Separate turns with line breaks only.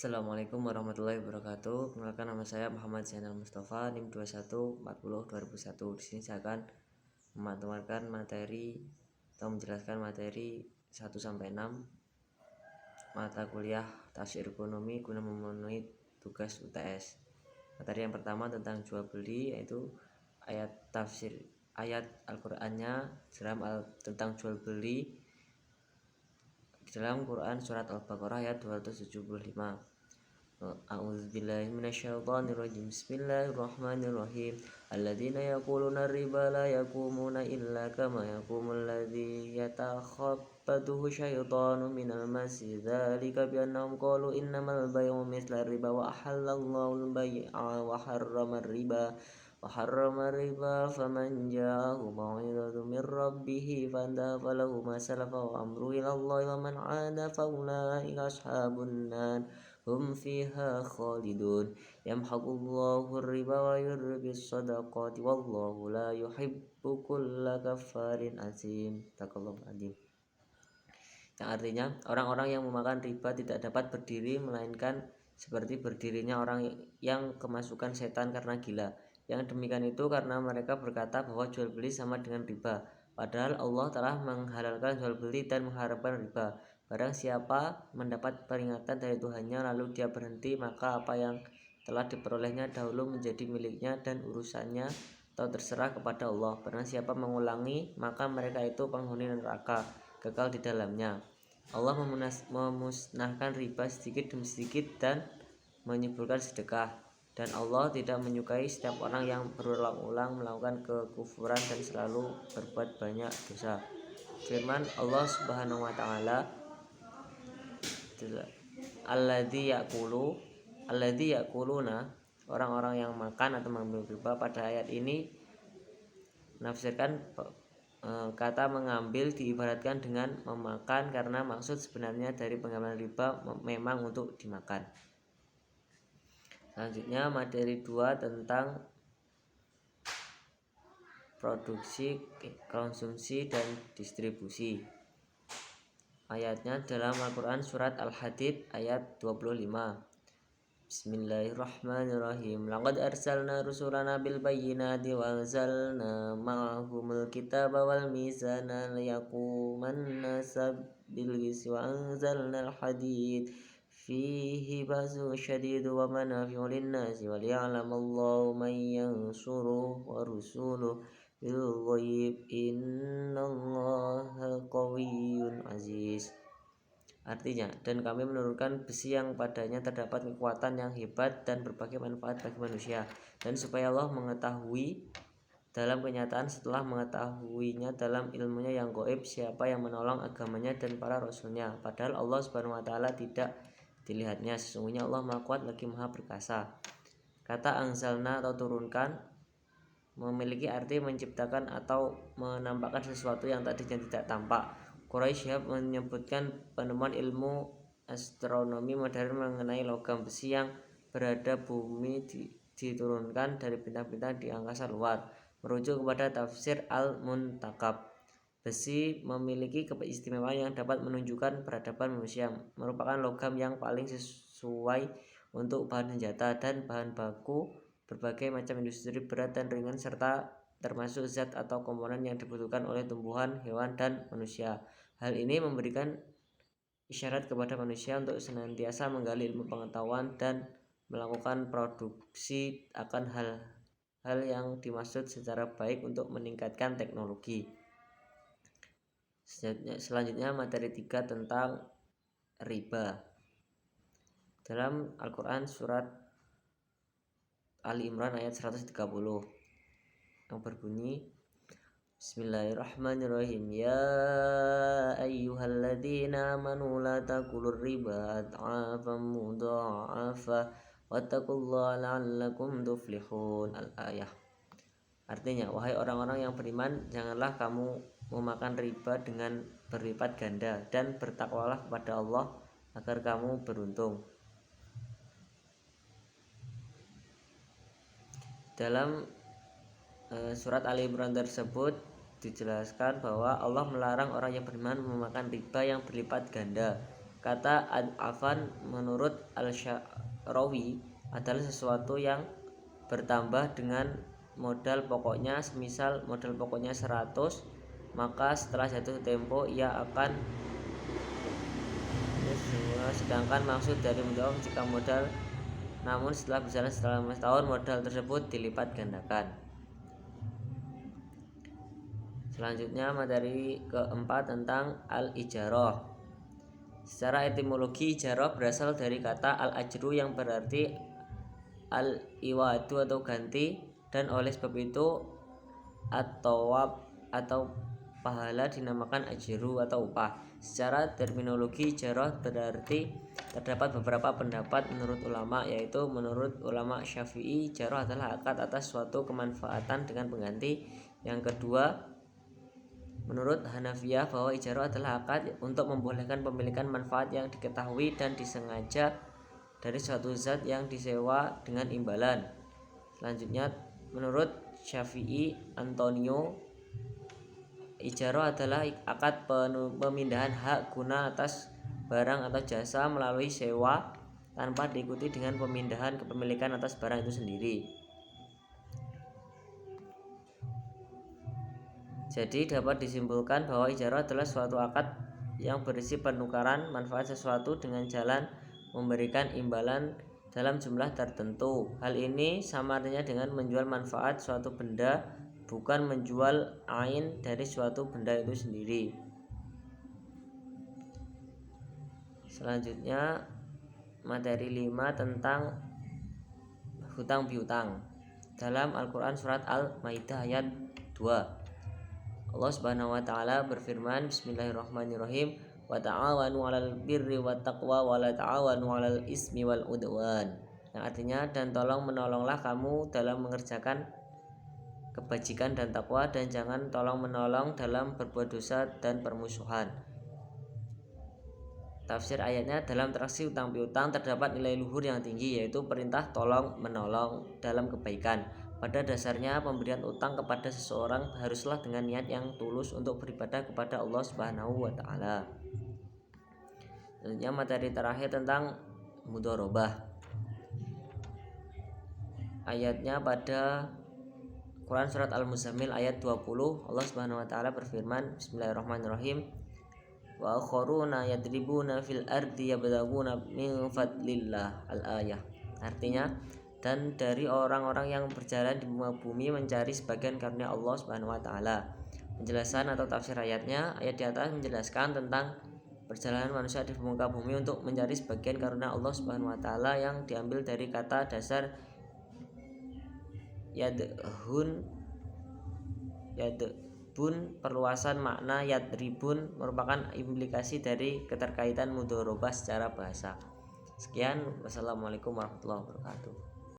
Assalamualaikum warahmatullahi wabarakatuh. Perkenalkan, nama saya Muhammad Zainal Mustafa, NIM 2140 2001. Di sini saya akan memaparkan materi atau menjelaskan materi 1 sampai 6 mata kuliah tafsir ekonomi guna memenuhi tugas UTS. Materi yang pertama tentang jual beli, yaitu ayat Al-Qur'annya tentang jual beli dalam Quran surat Al-Baqarah ayat 275. A'udzubillahi minasyaitonirrajim. Bismillahirrahmanirrahim. Alladzina yaquluna ar-riba la yaqumuna illa kama yaqumul ladzi yatakhabbathu syaitanu minal masi. Dzalika bi annahum qalu innamal bay'u mithla ar-riba wa ahallallahu al-bay'a wa harrama ar-riba faman ja'ahu maw'izatun min rabbih fantaha falahu ma salafa wa amruhu ila Allah wa man 'ada fa ulaika ashabun nar hum fiha khalidun. Yamhaqullahu ar-riba wa yurbis shadaqati wallahu la yuhibbu kulla kafarin azim. Taqallahu adim. Yang artinya, orang-orang yang memakan riba tidak dapat berdiri melainkan seperti berdirinya orang yang kemasukan setan karena gila. Yang demikian itu karena mereka berkata bahwa jual beli sama dengan riba, padahal Allah telah menghalalkan jual beli dan mengharamkan riba. Barang siapa mendapat peringatan dari Tuhannya lalu dia berhenti, maka apa yang telah diperolehnya dahulu menjadi miliknya dan urusannya atau terserah kepada Allah. Barang siapa mengulangi, maka mereka itu penghuni neraka, kekal di dalamnya. Allah memusnahkan riba sedikit demi sedikit dan menyebutkan sedekah. Dan Allah tidak menyukai setiap orang yang berulang-ulang melakukan kekufuran dan selalu berbuat banyak dosa. Firman Allah Subhanahu wa taala, alladzi yaquluna, orang-orang yang makan atau mengambil riba. Pada ayat ini menafsirkan kata mengambil diibaratkan dengan memakan, karena maksud sebenarnya dari pengambilan riba memang untuk dimakan. Selanjutnya materi 2 tentang produksi, konsumsi, dan distribusi. Ayatnya dalam Al-Quran surat Al-Hadid ayat 25. Bismillahirrahmanirrahim. Laqad arsalna rusulana bil bayyinati wa anzalna ma'ahumul kitaba wal mizana liyaquman nasa bil qisti wa anzalna al-hadid fihi ba'sun syadidun wa manafi'u lin-nasi wa liya'lamallahu man yansuruhu wa rusuluhu bil ghaib innallaha qawiyyun aziz. Artinya, dan kami menurunkan besi yang padanya terdapat kekuatan yang hebat dan berbagai manfaat bagi manusia, dan supaya Allah mengetahui dalam kenyataan setelah mengetahuinya dalam ilmunya yang gaib siapa yang menolong agamanya dan para rasulnya, padahal Allah Subhanahu wa taala tidak dilihatnya. Sesungguhnya Allah Maha Kuat lagi Maha Perkasa. Kata anzalna atau turunkan memiliki arti menciptakan atau menampakkan sesuatu yang tadinya tidak tampak. Quraisy menyebutkan penemuan ilmu astronomi modern mengenai logam besi yang berada bumi diturunkan dari bintang-bintang di angkasa luar. Merujuk kepada tafsir Al-Muntakab, besi memiliki keistimewaan yang dapat menunjukkan peradaban manusia, merupakan logam yang paling sesuai untuk bahan senjata dan bahan baku berbagai macam industri berat dan ringan, serta termasuk zat atau komponen yang dibutuhkan oleh tumbuhan, hewan, dan manusia. Hal ini memberikan isyarat kepada manusia untuk senantiasa menggali ilmu pengetahuan dan melakukan produksi akan hal yang dimaksud secara baik untuk meningkatkan teknologi. Selanjutnya materi 3 tentang riba. Dalam Al-Quran surat Ali Imran ayat 130 yang berbunyi, Bismillahirrahmanirrahim. Ya ayyuhalladzina amanu la takulur riba ad'afan mudha'afa wattaqullaha la'allakum tuflihun. Al-ayah. Artinya, wahai orang-orang yang beriman, janganlah kamu memakan riba dengan berlipat ganda, dan bertakwalah kepada Allah agar kamu beruntung. Dalam surat Ali Imran tersebut dijelaskan bahwa Allah melarang orang yang beriman memakan riba yang berlipat ganda. Kata ad'afan menurut Al-Syarawi adalah sesuatu yang bertambah dengan modal pokoknya. Semisal modal pokoknya 100, maka setelah jatuh tempo ia akan, sedangkan maksud dari mudhaf jika modal, namun setelah berjalan selama setahun modal tersebut dilipat gandakan. Selanjutnya materi keempat tentang al-ijarah. Secara etimologi ijarah berasal dari kata al-ajru yang berarti al-iwadu atau ganti, dan oleh sebab itu at-thawab atau pahala dinamakan ajru atau upah. Secara terminologi ijarah berarti terdapat beberapa pendapat menurut ulama, yaitu menurut ulama Syafi'i ijarah adalah akad atas suatu kemanfaatan dengan pengganti. Yang kedua, menurut Hanafiyah bahwa ijarah adalah akad untuk membolehkan pemilikan manfaat yang diketahui dan disengaja dari suatu zat yang disewa dengan imbalan. Selanjutnya, menurut Syafi'i Antonio, ijarah adalah akad pemindahan hak guna atas barang atau jasa melalui sewa tanpa diikuti dengan pemindahan kepemilikan atas barang itu sendiri. Jadi dapat disimpulkan bahwa ijarah adalah suatu akad yang berisi penukaran manfaat sesuatu dengan jalan memberikan imbalan dalam jumlah tertentu. Hal ini sama artinya dengan menjual manfaat suatu benda, bukan menjual ain dari suatu benda itu sendiri. Selanjutnya materi 5 tentang hutang piutang. Dalam Al-Quran surat Al-Maidah ayat 2, Allah Subhanahu wa taala berfirman, Bismillahirrahmanirrahim, wa ta'awanu 'alal birri wat taqwa wa la ta'awanu 'alal ismi wal udwan. Yang artinya, dan menolonglah kamu dalam mengerjakan kebajikan dan takwa, dan jangan tolong menolong dalam berbuat dosa dan permusuhan. Tafsir ayatnya, dalam transaksi utang piutang terdapat nilai luhur yang tinggi, yaitu perintah tolong menolong dalam kebaikan. Pada dasarnya pemberian utang kepada seseorang haruslah dengan niat yang tulus untuk beribadah kepada Allah Subhanahu wa taala. Selanjutnya materi terakhir tentang mudharabah. Ayatnya pada Quran surat Al-Muzammil ayat 20, Allah Subhanahu wa taala berfirman, Bismillahirrahmanirrahim, wa akharuna yadribuna fil ardi yabtaguna min fadlillah al-ayah. Artinya, dan dari orang-orang yang berjalan di muka bumi mencari sebagian karunia Allah Subhanahu wa taala. Penjelasan atau tafsir ayatnya, ayat di atas menjelaskan tentang perjalanan manusia di muka bumi untuk mencari sebagian karunia Allah Subhanahu wa taala yang diambil dari kata dasar yadbun, perluasan makna yadribun merupakan implikasi dari keterkaitan mudharabah secara bahasa. Sekian, wassalamualaikum warahmatullahi wabarakatuh.